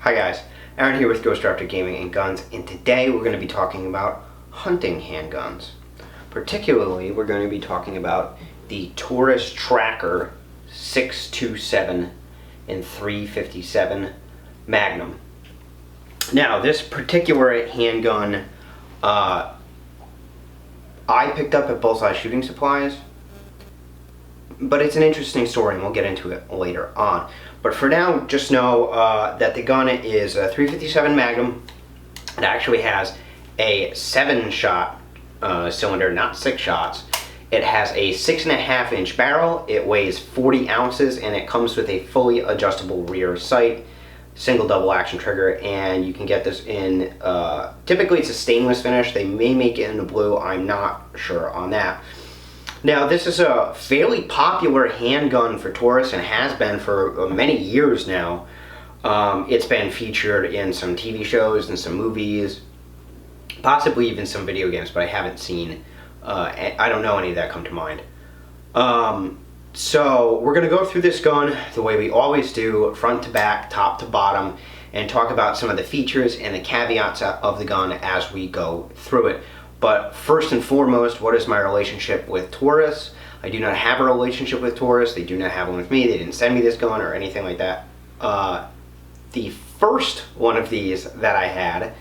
Hi guys, Aaron here with Ghost Raptor Gaming and Guns, and today we're going to be talking about hunting handguns. Particularly, we're going to be talking about the Taurus Tracker 627 and 357 Magnum. Now, this particular handgun I picked up at Bullseye Shooting Supplies, but it's an interesting story and we'll get into it later on. But for now, just know that the gun is a 357 Magnum. It actually has a 7-shot cylinder, not 6 shots. It has a 6.5 inch barrel. It weighs 40 ounces and it comes with a fully adjustable rear sight, single double action trigger, and you can get this in, typically it's a stainless finish. They may make it in the blue, I'm not sure on that. Now, this is a fairly popular handgun for Taurus and has been for many years now. It's been featured in some TV shows and some movies, possibly even some video games, but I haven't seen, I don't know any of that come to mind. So we're going to go through this gun the way we always do, front to back, top to bottom, and talk about some of the features and the caveats of the gun as we go through it. But first and foremost, what is my relationship with Taurus? I do not have a relationship with Taurus. They do not have one with me. They didn't send me this gun or anything like that. The first one of these that I had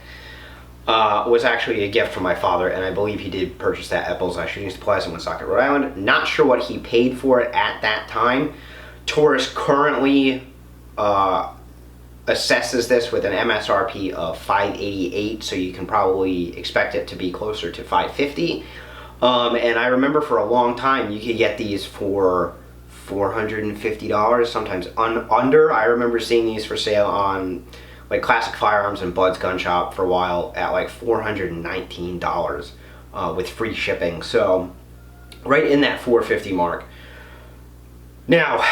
was actually a gift from my father, and I believe he did purchase that at Bullseye Shooting Supplies in Woonsocket, Rhode Island. Not sure what he paid for it at that time. Taurus currently assesses this with an Msrp of $588, so you can probably expect it to be closer to $550. And I remember for a long time you could get these for $450, sometimes under. I remember seeing these for sale on like Classic Firearms and Bud's Gun Shop for a while at like $419 with free shipping. So right in that $450 mark. Now,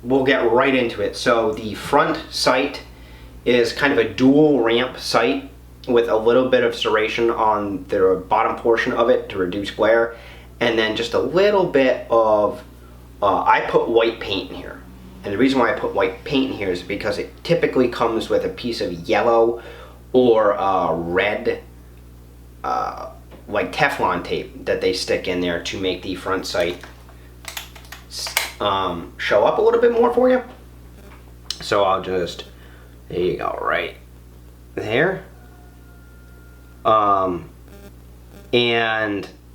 we'll get right into it. So the front sight is kind of a dual ramp sight with a little bit of serration on the bottom portion of it to reduce glare, and then just a little bit of, I put white paint in here. And the reason why I put white paint in here is because it typically comes with a piece of yellow or red like Teflon tape that they stick in there to make the front sight show up a little bit more for you. So I'll just, there you go, right there. And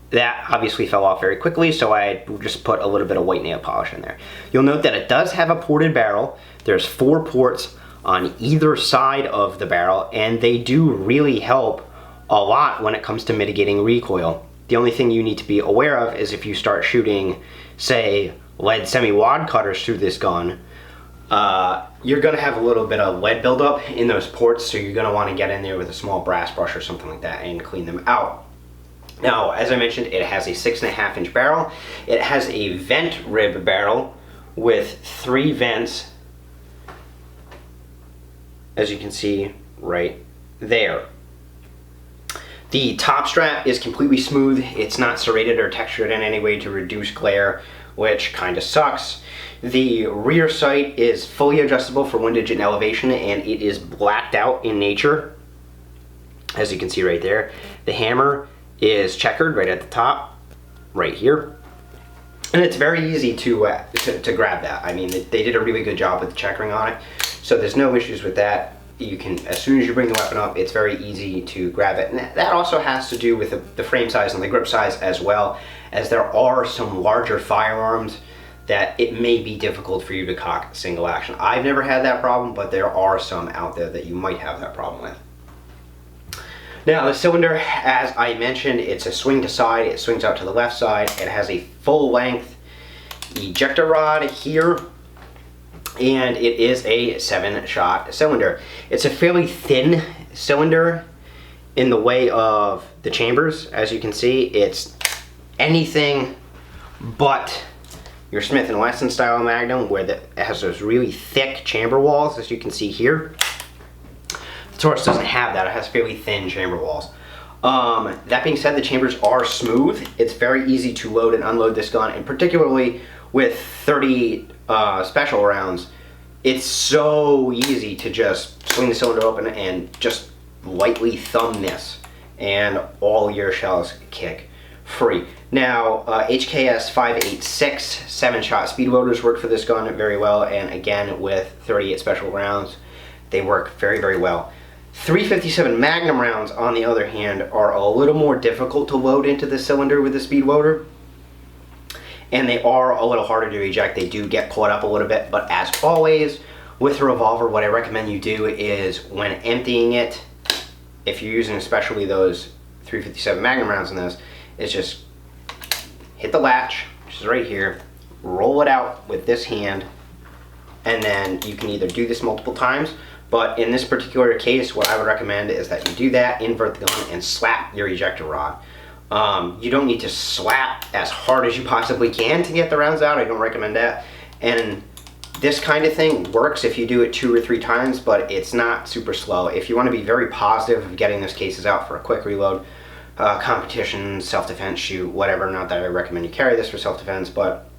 that obviously fell off very quickly, so I just put a little bit of white nail polish in there. You'll note that it does have a ported barrel. There's 4 ports on either side of the barrel, and they do really help a lot when it comes to mitigating recoil. The only thing you need to be aware of is if you start shooting, say, lead semi-wad cutters through this gun, you're going to have a little bit of lead buildup in those ports, so you're going to want to get in there with a small brass brush or something like that and clean them out. Now, as I mentioned, it has a 6.5 inch barrel. It has a vent rib barrel with 3 vents, as you can see right there. The top strap is completely smooth. It's not serrated or textured in any way to reduce glare, which kind of sucks. The rear sight is fully adjustable for windage and elevation, and it is blacked out in nature, as you can see right there. The hammer is checkered right at the top, right here. And it's very easy to grab that. I mean, they did a really good job with the checkering on it, so there's no issues with that. You can, as soon as you bring the weapon up, it's very easy to grab it. And that also has to do with the frame size and the grip size, as well as there are some larger firearms that it may be difficult for you to cock single action. I've never had that problem, but there are some out there that you might have that problem with. Now, the cylinder, as I mentioned, it's a swing to side. It swings out to the left side. It has a full length ejector rod here, and it is a 7-shot cylinder. It's a fairly thin cylinder in the way of the chambers. As you can see, it's anything but your Smith & Wesson style Magnum, where it has those really thick chamber walls, as you can see here. The Taurus doesn't have that. It has fairly thin chamber walls. That being said, the chambers are smooth. It's very easy to load and unload this gun, and particularly with 30 special rounds, it's so easy to just swing the cylinder open and just lightly thumb this, and all your shells kick free. Now, HKS 586 7-shot speed welders work for this gun very well, and again with 38 special rounds, they work very, very well. 357 Magnum rounds, on the other hand, are a little more difficult to load into the cylinder with the speed welder, and they are a little harder to eject. They do get caught up a little bit, but as always, with a revolver, what I recommend you do is when emptying it, if you're using especially those 357 Magnum rounds in this, is just hit the latch, which is right here, roll it out with this hand, and then you can either do this multiple times, but in this particular case, what I would recommend is that you do that, invert the gun, and slap your ejector rod. You don't need to slap as hard as you possibly can to get the rounds out. I don't recommend that. And this kind of thing works if you do it 2 or 3 times, but it's not super slow. If you want to be very positive of getting those cases out for a quick reload, competition, self-defense, shoot, whatever, not that I recommend you carry this for self-defense, but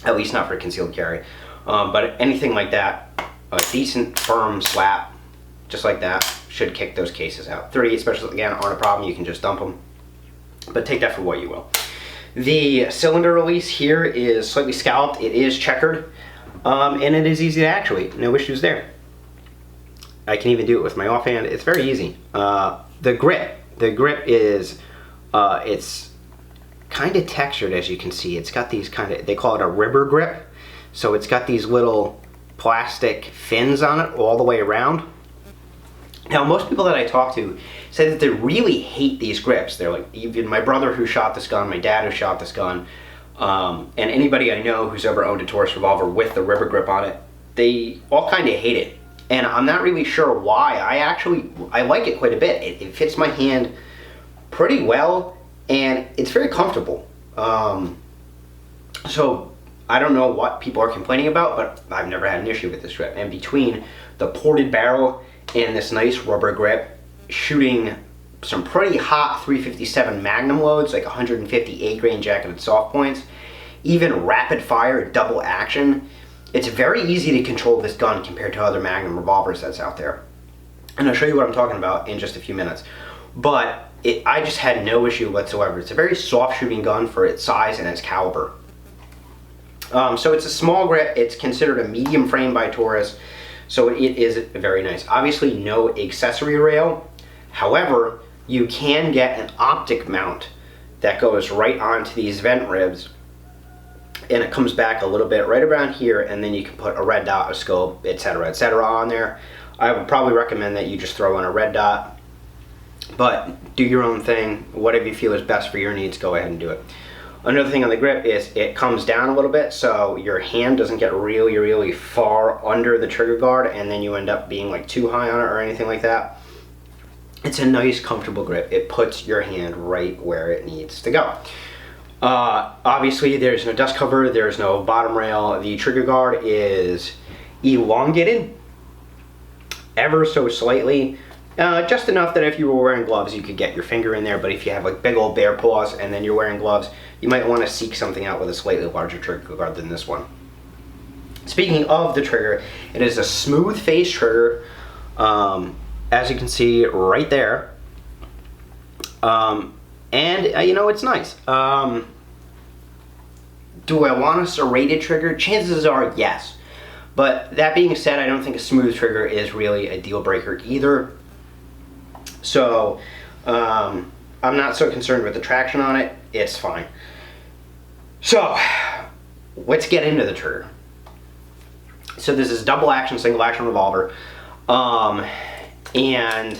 at least not for concealed carry. But anything like that, a decent firm slap, just like that, should kick those cases out. 38 specials, again, aren't a problem. You can just dump them, but take that for what you will. The cylinder release here is slightly scalloped. It is checkered, and it is easy to actuate. No issues there. I can even do it with my offhand. It's very easy. The grip is, it's kind of textured, as you can see. It's got these kind of, they call it a ribber grip. So it's got these little plastic fins on it all the way around. Now, most people that I talk to say that they really hate these grips. They're like, even my brother who shot this gun, my dad who shot this gun, and anybody I know who's ever owned a Taurus revolver with the rubber grip on it, they all kind of hate it. And I'm not really sure why. I like it quite a bit. It fits my hand pretty well, and it's very comfortable. So I don't know what people are complaining about, but I've never had an issue with this grip. And between the ported barrel and this nice rubber grip, shooting some pretty hot 357 Magnum loads, like 158 grain jacketed soft points, even rapid fire double action, it's very easy to control this gun compared to other Magnum revolvers that's out there. And I'll show you what I'm talking about in just a few minutes. But I just had no issue whatsoever. It's a very soft shooting gun for its size and its caliber. So it's a small grip. It's considered a medium frame by Taurus, so it is very nice. Obviously no accessory rail. However, you can get an optic mount that goes right onto these vent ribs, and it comes back a little bit right around here, and then you can put a red dot, a scope, etc., etc. on there. I would probably recommend that you just throw in a red dot, but do your own thing. Whatever you feel is best for your needs, go ahead and do it. Another thing on the grip is it comes down a little bit, so your hand doesn't get really, really far under the trigger guard, and then you end up being like too high on it or anything like that. It's a nice, comfortable grip. It puts your hand right where it needs to go. Obviously, there's no dust cover, there's no bottom rail. The trigger guard is elongated ever so slightly. Just enough that if you were wearing gloves, you could get your finger in there, but if you have like big old bare paws and then you're wearing gloves, you might want to seek something out with a slightly larger trigger guard than this one. Speaking of the trigger, it is a smooth face trigger, as you can see right there, and you know, it's nice. Do I want a serrated trigger? Chances are yes, but that being said, I don't think a smooth trigger is really a deal breaker either. So I'm not so concerned with the traction on it. It's fine. So let's get into the trigger. So this is double action, single action revolver, and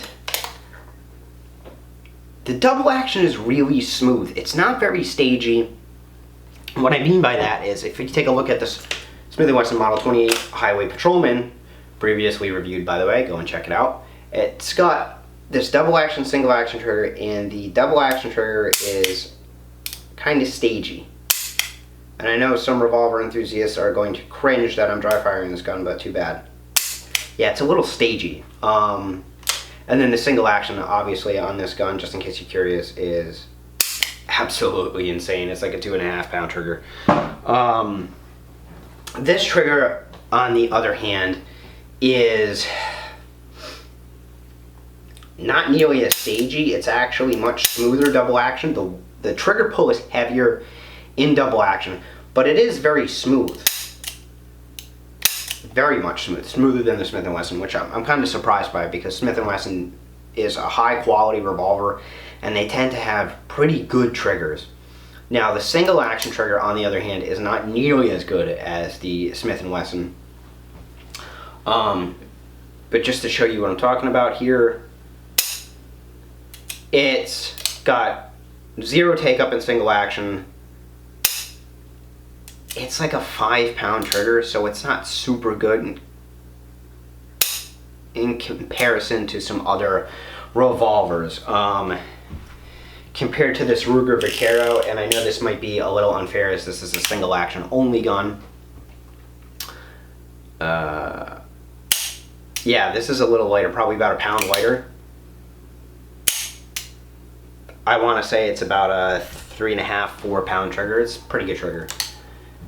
the double action is really smooth. It's not very stagey. What I mean by that is, if you take a look at this Smith & Wesson Model 28 Highway Patrolman, previously reviewed by the way, go and check it out. It's got this double action, single action trigger, and the double action trigger is kind of stagey. And I know some revolver enthusiasts are going to cringe that I'm dry firing this gun, but too bad. Yeah, it's a little stagey. And then the single action, obviously, on this gun, just in case you're curious, is absolutely insane. It's like a 2.5 pound trigger. This trigger, on the other hand, is not nearly as stagey. It's actually much smoother double action. The trigger pull is heavier in double action, but it is very smooth. Very much smooth. Smoother than the Smith & Wesson, which I'm kind of surprised by, because Smith & Wesson is a high quality revolver and they tend to have pretty good triggers. Now the single action trigger, on the other hand, is not nearly as good as the Smith & Wesson. But just to show you what I'm talking about here, it's got 0 take up in single action. It's like a 5-pound trigger, so it's not super good in comparison to some other revolvers. Compared to this Ruger Vaquero, and I know this might be a little unfair as this is a single action only gun. Yeah, this is a little lighter, probably about a pound lighter. I want to say it's about a 3.5, 4-pound trigger. It's a pretty good trigger.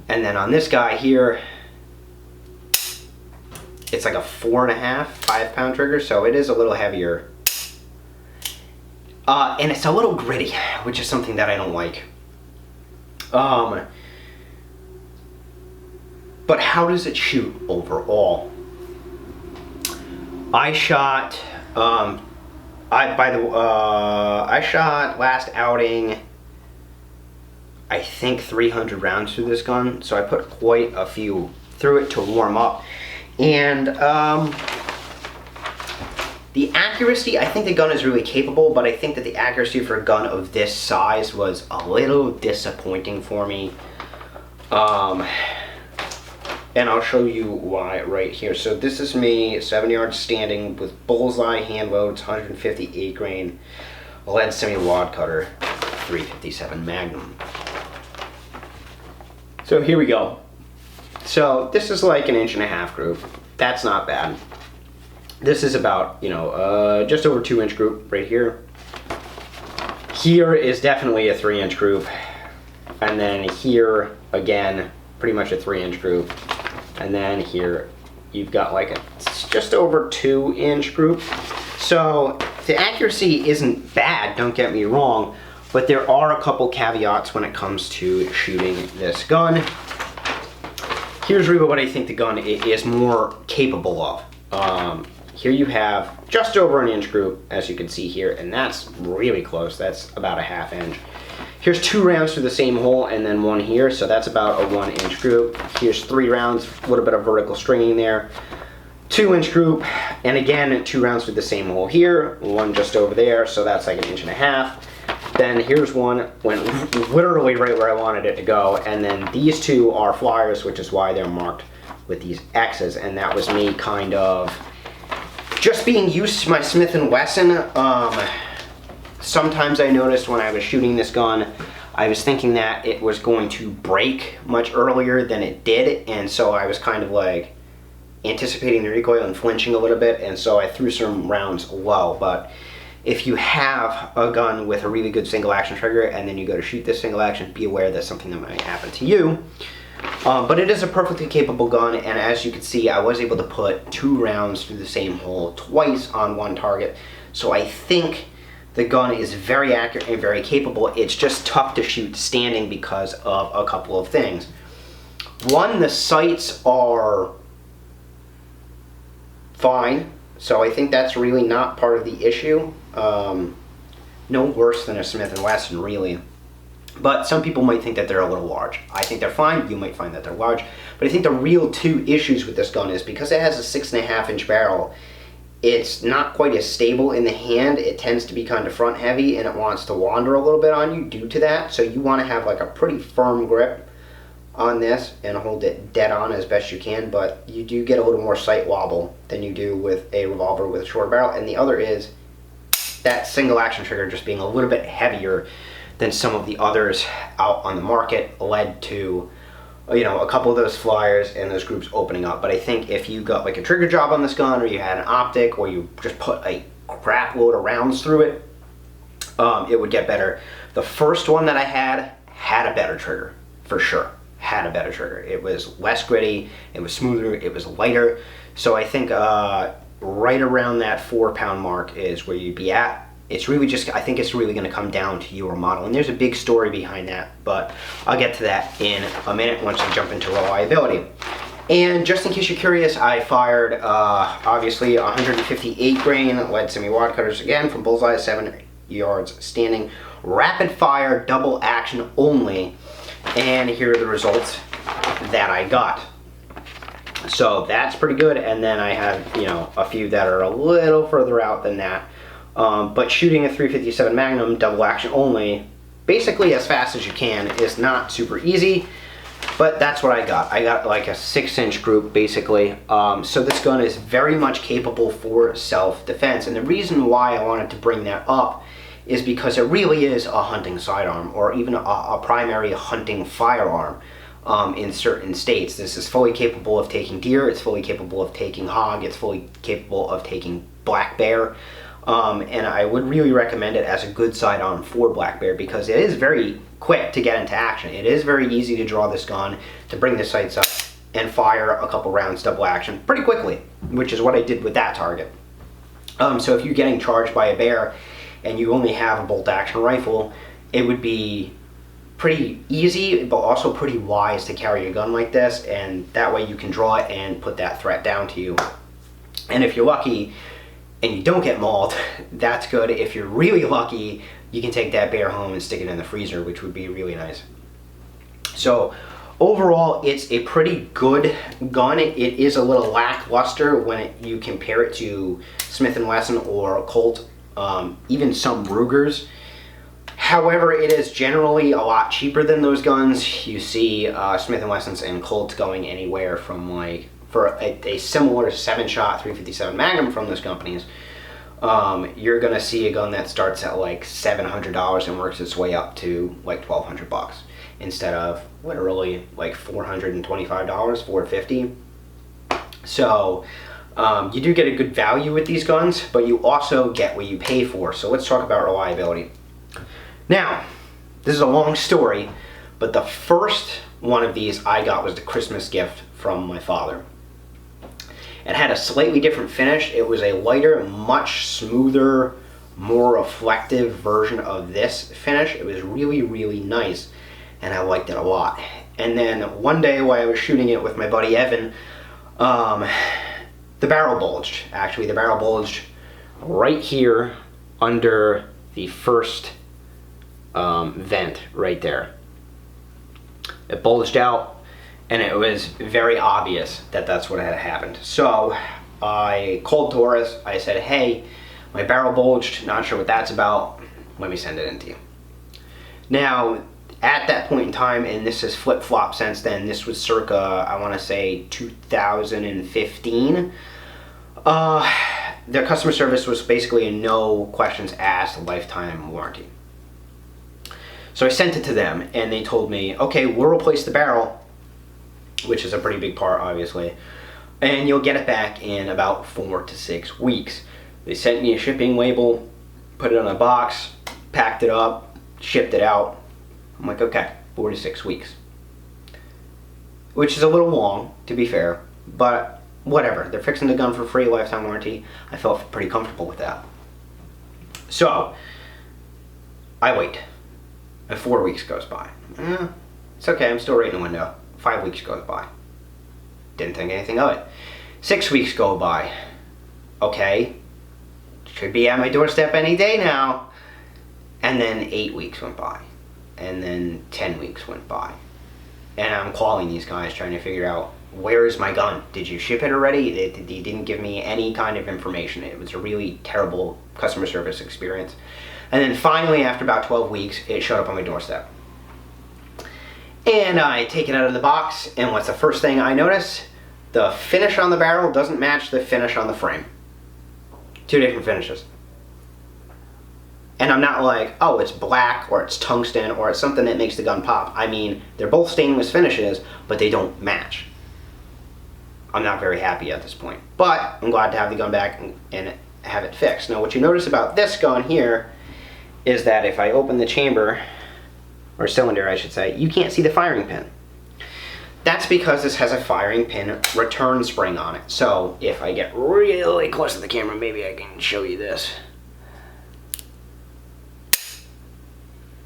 And then on this guy here, it's like a 4.5, 5-pound trigger, so it is a little heavier. And it's a little gritty, which is something that I don't like. But how does it shoot overall? I shot, I shot last outing, I think 300 rounds through this gun, so I put quite a few through it to warm up. And the accuracy, I think the gun is really capable, but I think that the accuracy for a gun of this size was a little disappointing for me. And I'll show you why right here. So this is me, 7 yards standing with bullseye hand loads, 158 grain, lead semi-wad cutter, 357 Magnum. So here we go. So this is like 1.5 inch group. That's not bad. This is about, you know, just over 2-inch group right here. Here is definitely a 3-inch group. And then here, again, pretty much a 3-inch group. And then here, you've got like a just over 2-inch group. So the accuracy isn't bad, don't get me wrong, but there are a couple caveats when it comes to shooting this gun. Here's really what I think the gun is more capable of. Here you have just over 1-inch group, as you can see here, and that's really close. That's about a 1/2 inch. Here's 2 rounds through the same hole, and then 1 here, so that's about a 1-inch group. Here's 3 rounds, a little bit of vertical stringing there. 2-inch group, and again, 2 rounds through the same hole here, 1 just over there, so that's like 1.5 inches. Then here's one, went literally right where I wanted it to go, and then these 2 are flyers, which is why they're marked with these X's, and that was me kind of just being used to my Smith & Wesson. Sometimes I noticed when I was shooting this gun, I was thinking that it was going to break much earlier than it did, and so I was kind of like anticipating the recoil and flinching a little bit, and so I threw some rounds low. But if you have a gun with a really good single action trigger and then you go to shoot this single action, be aware that's something that might happen to you. But it is a perfectly capable gun, and as you can see, I was able to put 2 rounds through the same hole twice on 1 target. So I think the gun is very accurate and very capable. It's just tough to shoot standing because of a couple of things. One, the sights are fine, so I think that's really not part of the issue. No worse than a Smith & Wesson, really. But some people might think that they're a little large. I think they're fine. You might find that they're large. But I think the real 2 issues with this gun is because it has a 6.5-inch barrel, it's not quite as stable in the hand. It tends to be kind of front heavy, and it wants to wander a little bit on you due to that. So you want to have like a pretty firm grip on this and hold it dead on as best you can, but you do get a little more sight wobble than you do with a revolver with a short barrel. And the other is that single action trigger just being a little bit heavier than some of the others out on the market led to, you know, a couple of those flyers and those groups opening up. But I think if you got like a trigger job on this gun, or you had an optic, or you just put a crap load of rounds through it, it would get better. The first one that I had a better trigger, for sure. had a better trigger. It was less gritty, it was smoother, it was lighter. So I think right around that 4-pound mark is where you'd be at. It's really just, I think it's really going to come down to your model. And there's a big story behind that, but I'll get to that in a minute once I jump into reliability. And just in case you're curious, I fired obviously 158 grain lead semi-wad cutters again from Bullseye, 7 yards standing, rapid fire, double action only. And here are the results that I got. So that's pretty good. And then I have, you know, a few that are a little further out than that. But shooting a 357 Magnum double action only, basically as fast as you can, is not super easy. But that's what I got. I got like a 6-inch group basically. So this gun is very much capable for self-defense. And the reason why I wanted to bring that up is because it really is a hunting sidearm, or even a primary hunting firearm in certain states. This is fully capable of taking deer, it's fully capable of taking hog, it's fully capable of taking black bear. And I would really recommend it as a good sidearm for black bear because it is very quick to get into action. It is very easy to draw this gun, to bring the sights up and fire a couple rounds double action pretty quickly, which is what I did with that target. So if you're getting charged by a bear and you only have a bolt action rifle, it would be pretty easy but also pretty wise to carry a gun like this, and that way you can draw it and put that threat down to you. And if you're lucky and you don't get mauled, that's good. If you're really lucky, you can take that bear home and stick it in the freezer, which would be really nice. So overall, it's a pretty good gun. It is a little lackluster when you compare it to Smith & Wesson or Colt, even some Rugers. However, it is generally a lot cheaper than those guns. You see Smith & Wessons and Colts going anywhere from, like, for a similar 7-shot 357 Magnum from those companies, you're gonna see a gun that starts at like $700 and works its way up to like $1,200 instead of literally like $425, $450. So you do get a good value with these guns, but you also get what you pay for. So let's talk about reliability. Now, this is a long story, but the first one of these I got was the Christmas gift from my father. It had a slightly different finish. It was a lighter, much smoother, more reflective version of this finish. It was really, really nice, and I liked it a lot. And then one day while I was shooting it with my buddy Evan, the barrel bulged. Actually, the barrel bulged right here under the first vent right there. It bulged out, and it was very obvious that that's what had happened. So I called Taurus. I said, hey, my barrel bulged, not sure what that's about, let me send it in to you. Now, at that point in time, and this has flip-flopped since then, this was circa, I want to say 2015, their customer service was basically a no questions asked lifetime warranty. So I sent it to them, and they told me, okay, we'll replace the barrel, which is a pretty big part, obviously, and you'll get it back in about 4 to 6 weeks. They sent me a shipping label, put it on a box, packed it up, shipped it out. I'm like, okay, 4 to 6 weeks. Which is a little long, to be fair, but whatever. They're fixing the gun for free, lifetime warranty. I felt pretty comfortable with that. So, I wait. And 4 weeks goes by. It's okay, I'm still right in the window. 5 weeks goes by. Didn't think anything of it. 6 weeks go by. Okay, should be at my doorstep any day now. And then 8 weeks went by. And then 10 weeks went by. And I'm calling these guys trying to figure out, where is my gun? Did you ship it already? They didn't give me any kind of information. It was a really terrible customer service experience. And then finally, after about 12 weeks, it showed up on my doorstep. And I take it out of the box, and what's the first thing I notice? The finish on the barrel doesn't match the finish on the frame. 2 different finishes. And I'm not like, oh, it's black, or it's tungsten, or it's something that makes the gun pop. I mean, they're both stainless finishes, but they don't match. I'm not very happy at this point. But I'm glad to have the gun back and have it fixed. Now, what you notice about this gun here is that if I open the chamber, or cylinder I should say, you can't see the firing pin. That's because this has a firing pin return spring on it. So if I get really close to the camera, maybe I can show you this.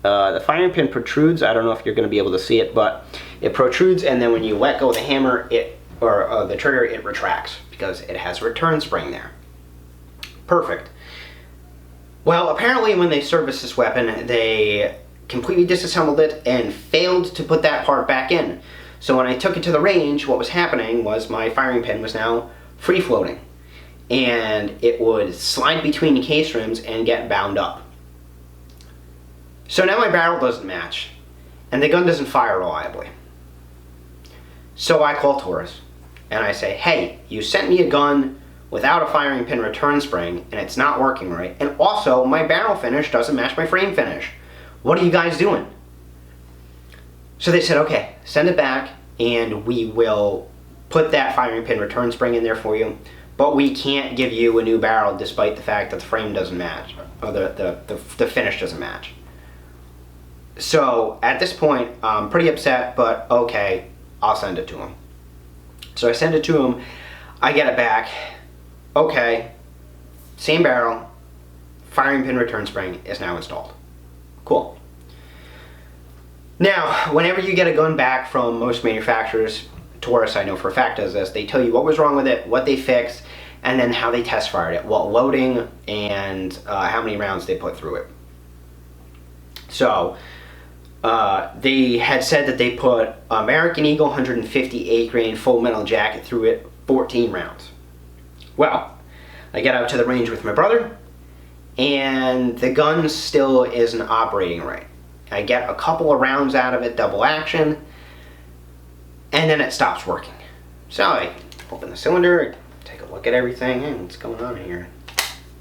The firing pin protrudes. I don't know if you're going to be able to see it, but it protrudes, and then when you let go of the hammer, the trigger, it retracts because it has a return spring there. Perfect. Well, apparently when they serviced this weapon, they completely disassembled it and failed to put that part back in. So when I took it to the range, what was happening was my firing pin was now free floating, and it would slide between the case rims and get bound up. So now my barrel doesn't match, and the gun doesn't fire reliably. So I call Taurus, and I say, hey, you sent me a gun without a firing pin return spring, and it's not working right, and also my barrel finish doesn't match my frame finish. What are you guys doing? So they said, okay, send it back, and we will put that firing pin return spring in there for you, but we can't give you a new barrel despite the fact that the frame doesn't match, or the finish doesn't match. So at this point, I'm pretty upset, but okay, I'll send it to him. So I send it to him, I get it back, okay, same barrel, firing pin return spring is now installed. Cool. Now, whenever you get a gun back from most manufacturers, Taurus, I know for a fact, does this, they tell you what was wrong with it, what they fixed, and then how they test fired it, what loading, and how many rounds they put through it. So, they had said that they put American Eagle 158 grain full metal jacket through it, 14 rounds. Well, I get out to the range with my brother, and the gun still isn't operating right. I get a couple of rounds out of it, double action, and then it stops working. So I open the cylinder, take a look at everything, hey, what's going on here?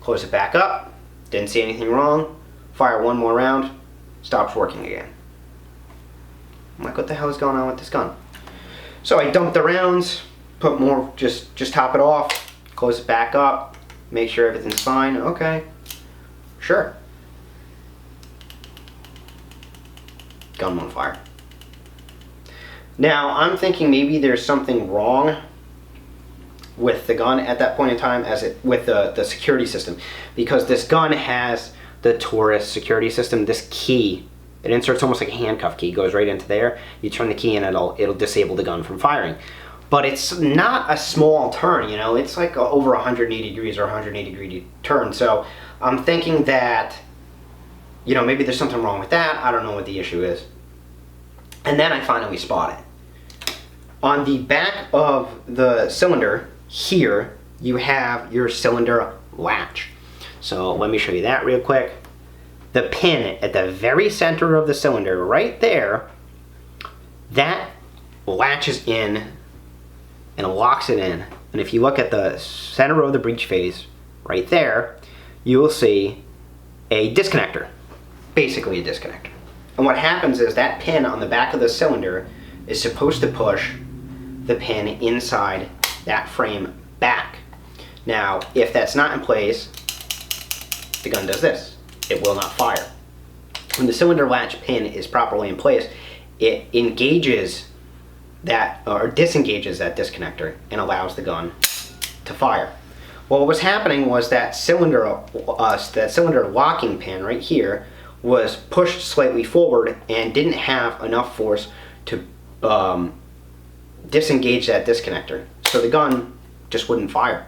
Close it back up, didn't see anything wrong, fire one more round, stops working again. I'm like, what the hell is going on with this gun? So I dump the rounds, put more, just top it off, close it back up, make sure everything's fine. Okay, sure. Gun won't fire. Now I'm thinking maybe there's something wrong with the gun at that point in time, with the security system, because this gun has the Taurus security system. This key, it inserts almost like a handcuff key, goes right into there. You turn the key and it'll disable the gun from firing. But it's not a small turn, you know, it's like over 180 degrees or 180 degree turn. So I'm thinking that, you know, maybe there's something wrong with that. I don't know what the issue is. And then I finally spot it. On the back of the cylinder here, you have your cylinder latch. So let me show you that real quick. The pin at the very center of the cylinder, right there, that latches in and locks it in. And if you look at the center of the breech face, right there, you will see a disconnector. Basically a disconnector. And what happens is that pin on the back of the cylinder is supposed to push the pin inside that frame back. Now, if that's not in place, the gun does this. It will not fire. When the cylinder latch pin is properly in place, it engages that, or disengages that disconnector, and allows the gun to fire. Well, what was happening was that cylinder locking pin right here was pushed slightly forward and didn't have enough force to disengage that disconnector. So the gun just wouldn't fire.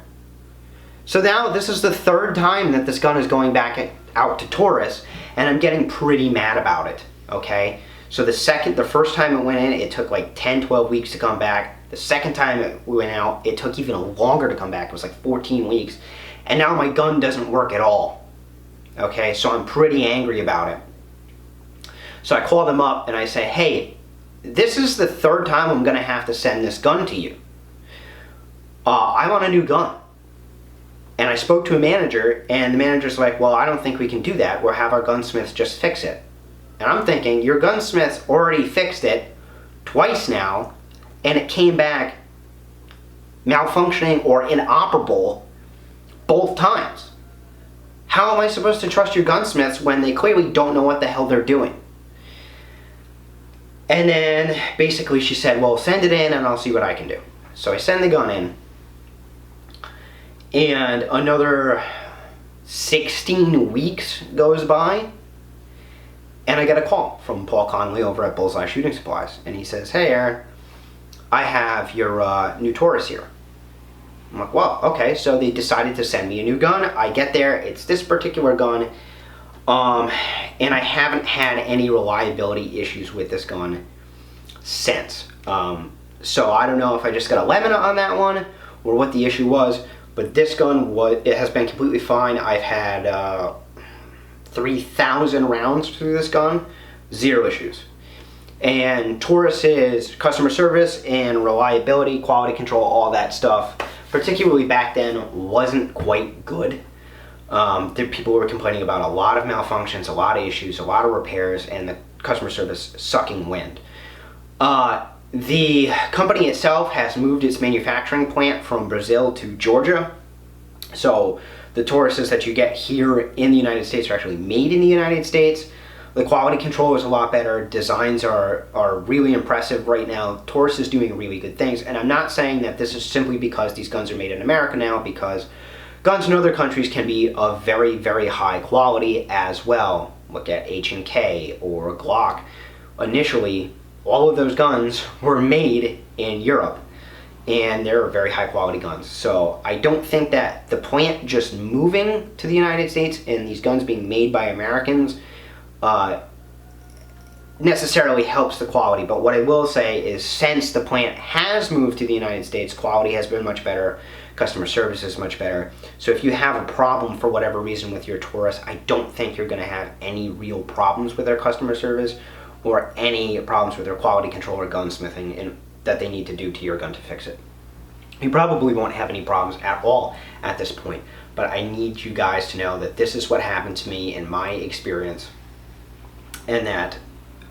So now this is the third time that this gun is going back out to Taurus, and I'm getting pretty mad about it, okay? So the first time it went in, it took like 10, 12 weeks to come back. The second time it went out, it took even longer to come back. It was like 14 weeks. And now my gun doesn't work at all. Okay, so I'm pretty angry about it. So I call them up and I say, hey, this is the third time I'm gonna have to send this gun to you. I want a new gun. And I spoke to a manager, and the manager's like, well, I don't think we can do that. We'll have our gunsmiths just fix it. And I'm thinking, your gunsmiths already fixed it twice now, and it came back malfunctioning or inoperable both times. How am I supposed to trust your gunsmiths when they clearly don't know what the hell they're doing? And then basically she said, well, send it in and I'll see what I can do. So I send the gun in, and another 16 weeks goes by, and I get a call from Paul Connolly over at Bullseye Shooting Supplies, and he says, hey Aaron, I have your new Taurus here. I'm like, well, okay, so they decided to send me a new gun. I get there, it's this particular gun, and I haven't had any reliability issues with this gun since. So I don't know if I just got a lemon on that one or what the issue was, but this gun it has been completely fine. I've had 3,000 rounds through this gun, 0 issues. And Taurus's customer service and reliability, quality control, all that stuff, particularly back then, wasn't quite good. People were complaining about a lot of malfunctions, a lot of issues, a lot of repairs, and the customer service sucking wind. The company itself has moved its manufacturing plant from Brazil to Georgia. So the Tauruses that you get here in the United States are actually made in the United States. The quality control is a lot better. Designs are really impressive right now. Taurus is doing really good things. And I'm not saying that this is simply because these guns are made in America now, because guns in other countries can be of very, very high quality as well. Look at H&K or Glock. Initially, all of those guns were made in Europe, and they're very high quality guns. So I don't think that the plant just moving to the United States and these guns being made by Americans necessarily helps the quality. But what I will say is, since the plant has moved to the United States, quality has been much better, customer service is much better. So if you have a problem for whatever reason with your Taurus, I don't think you're going to have any real problems with their customer service or any problems with their quality control or gunsmithing that they need to do to your gun to fix it. You probably won't have any problems at all at this point, but I need you guys to know that this is what happened to me in my experience, and that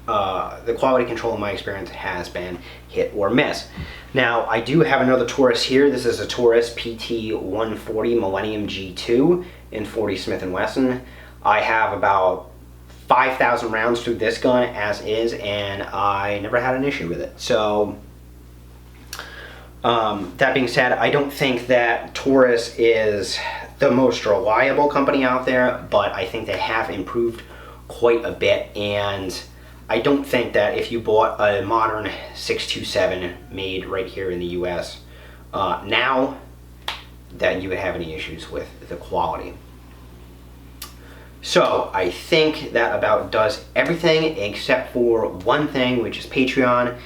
the quality control in my experience has been hit or miss. Now, I do have another Taurus here. This is a Taurus PT-140 Millennium G2 in 40 Smith & Wesson. I have about 5,000 rounds through this gun as is, and I never had an issue with it. So that being said, I don't think that Taurus is the most reliable company out there, but I think they have improved quite a bit, and I don't think that if you bought a modern 627 made right here in the US now, that you would have any issues with the quality. So I think that about does everything except for one thing, which is Patreon.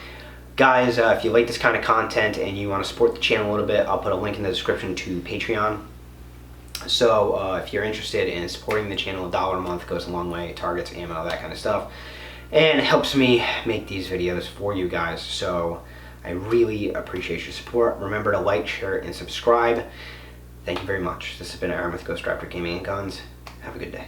Guys, if you like this kind of content and you want to support the channel a little bit, I'll put a link in the description to Patreon. So if you're interested in supporting the channel, $1 a month goes a long way. Targets, ammo, that kind of stuff. And it helps me make these videos for you guys. So I really appreciate your support. Remember to like, share, and subscribe. Thank you very much. This has been Aaron with Ghost Raptor Gaming and Guns. Have a good day.